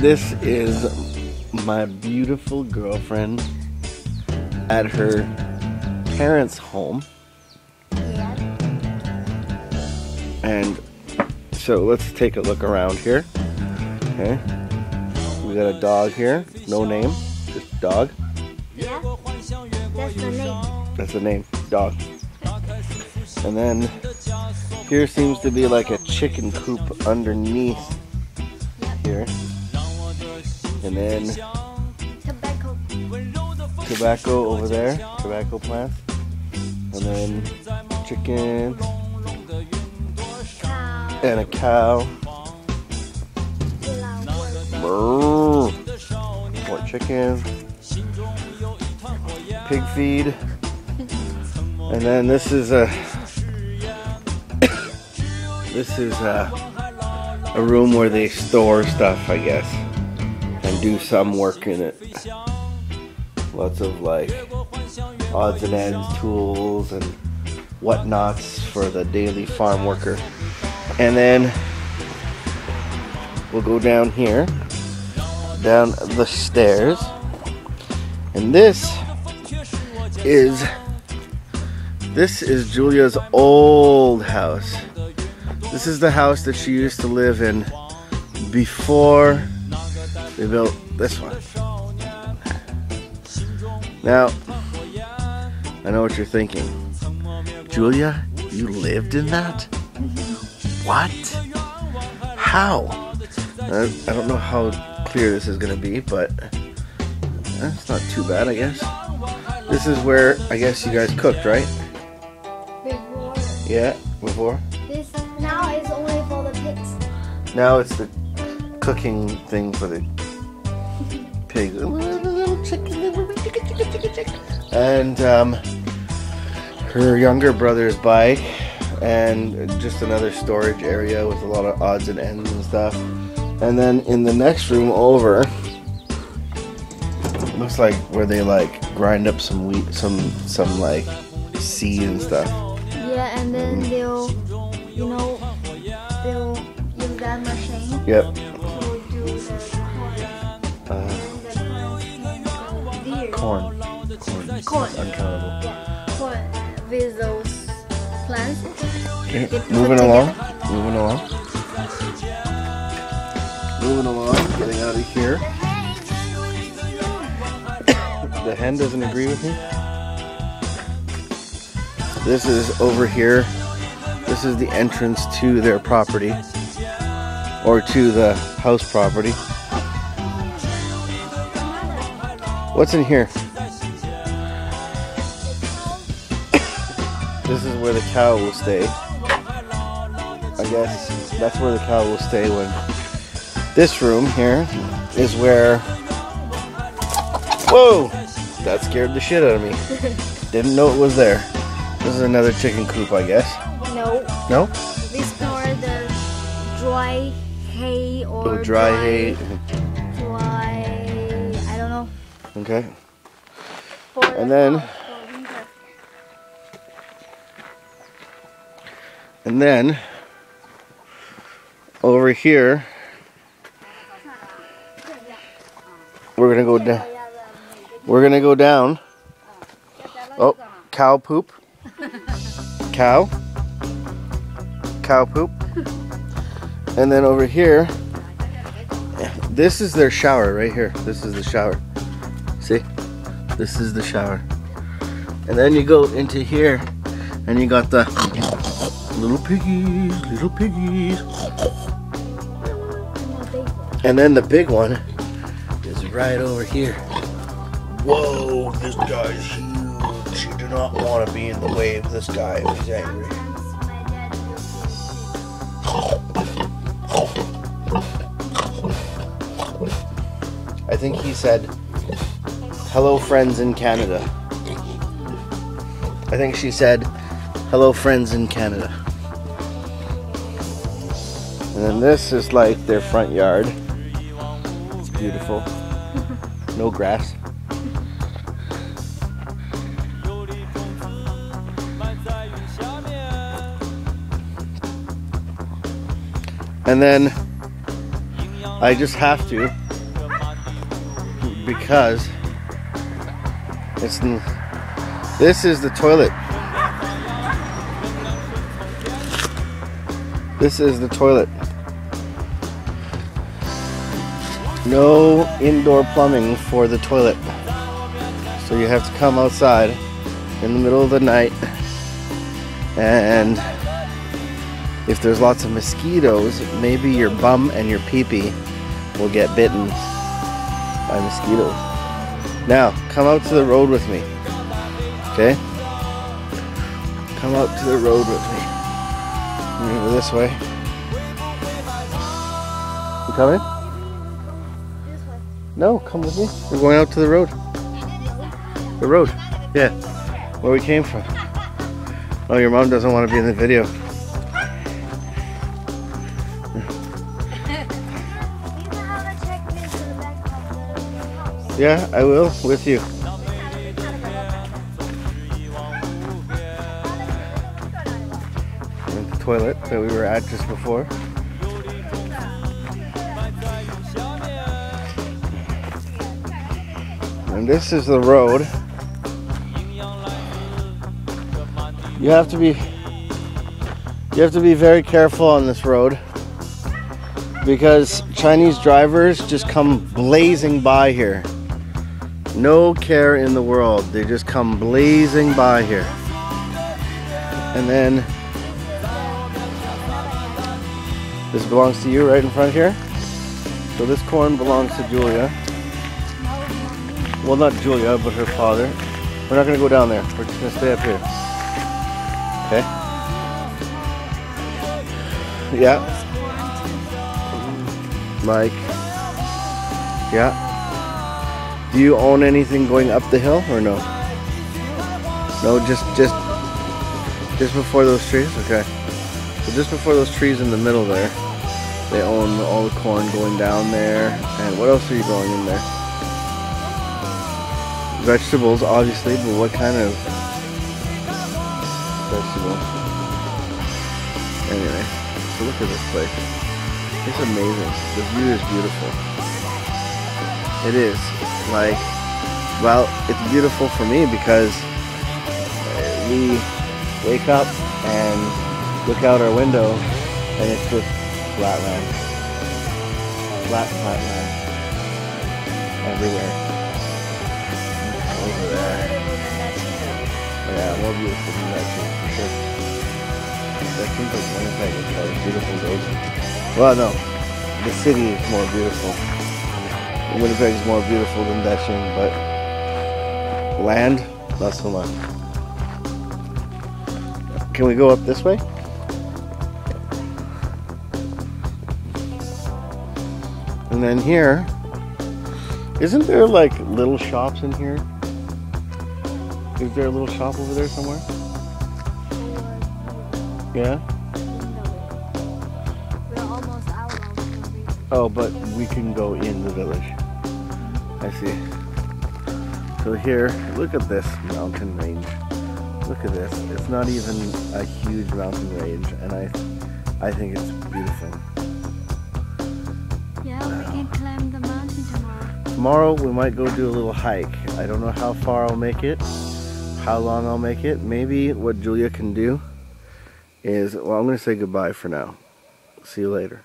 This is my beautiful girlfriend at her parents' home. Yeah. And so let's take a look around here. Okay. We got a dog here. No name. Just dog. Yeah. That's the name. That's the name. Dog. And then here seems to be like a chicken coop underneath here. And then tobacco over there, tobacco plants. And then chicken and a cow. More chicken. Pig feed. And then this is a room where they store stuff, I guess, and do some work in it. Lots of like odds and ends, tools and whatnots for the daily farm worker. And then we'll go down here, down the stairs, and this is Julia's old house. This is the house that she used to live in before they built this one. Now, I know what you're thinking. Julia, you lived in that? What? How? I don't know how clear this is going to be, but it's not too bad, I guess. This is where, I guess, you guys cooked, right? Before. Yeah, before? This now is only for the pigs. Now it's the cooking thing for the pigs. Little chicken. And her younger brother's bike, and just another storage area with a lot of odds and ends and stuff. And then in the next room over, looks like where they like grind up some wheat, some like seed and stuff. Yeah, and then they'll use that machine. Yep. To do the Corn. Uncountable. Yeah, corn with those plants. Okay. They put Moving together. along. Getting out of here. The hen doesn't agree with me. This is over here. This is the entrance to their property, or to the house property. What's in here? This is where the cow will stay. I guess that's where the cow will stay when... This room here is where... Whoa! That scared the shit out of me. Didn't know it was there. This is another chicken coop, I guess. No. No? We store the dry hay or Dry hay. Dry, I don't know. Okay. For And then... And then, over here, we're gonna go down. We're gonna go down. Oh, cow poop. Cow poop. And then over here, this is their shower right here. This is the shower. See? This is the shower. And then you go into here, and you got the little piggies. And then the big one is right over here. Whoa, this guy's huge. You do not want to be in the way of this guy if he's angry. I think he said, "Hello, friends in Canada." I think she said, "Hello, friends in Canada." And then this is like their front yard. It's beautiful. No grass. And then I just have to because this is the toilet. This is the toilet. No indoor plumbing for the toilet. So you have to come outside in the middle of the night, and if there's lots of mosquitoes, maybe your bum and your pee-pee will get bitten by mosquitoes. Now, come out to the road with me. Okay? Come out to the road with me. I'm gonna go this way. You coming? This way. No, come with me. We're going out to the road. The road. Yeah. Where we came from. Oh, your mom doesn't want to be in the video. Yeah, I will, with you. And the toilet that we were at just before. And this is the road. You have to be very careful on this road, because Chinese drivers just come blazing by here. No care in the world. They just come blazing by here. And then this belongs to you right in front here. So this corn belongs to Julia. Well, not Julia, but her father. We're not going to go down there. We're just going to stay up here. Okay? Yeah. Mike. Yeah. Do you own anything going up the hill or no? No, just before those trees? Okay. So just before those trees in the middle there, they own all the corn going down there. And what else are you growing in there? Vegetables, obviously, but what kind of vegetable? Anyway, so look at this place. It's amazing. The view is beautiful. It is. Like, well, it's beautiful for me because we wake up and look out our window and it's just flat land. Flat land. Everywhere. Over there. Yeah, more beautiful than that too, for sure. That seems like Winnipeg is about as beautiful as those. Well, no. The city is more beautiful. Winnipeg is more beautiful than Dachshund, but land, not so much. Can we go up this way? And then here, isn't there like little shops in here? Is there a little shop over there somewhere? Yeah? We're almost out of the village. Oh, but we can go in the village. I see. So here, look at this mountain range. Look at this. It's not even a huge mountain range, and I think it's beautiful. Yeah, we can climb the mountain tomorrow. Tomorrow we might go do a little hike. I don't know how far I'll make it, how long I'll make it. Maybe what Julia can do is, well, I'm going to say goodbye for now. See you later.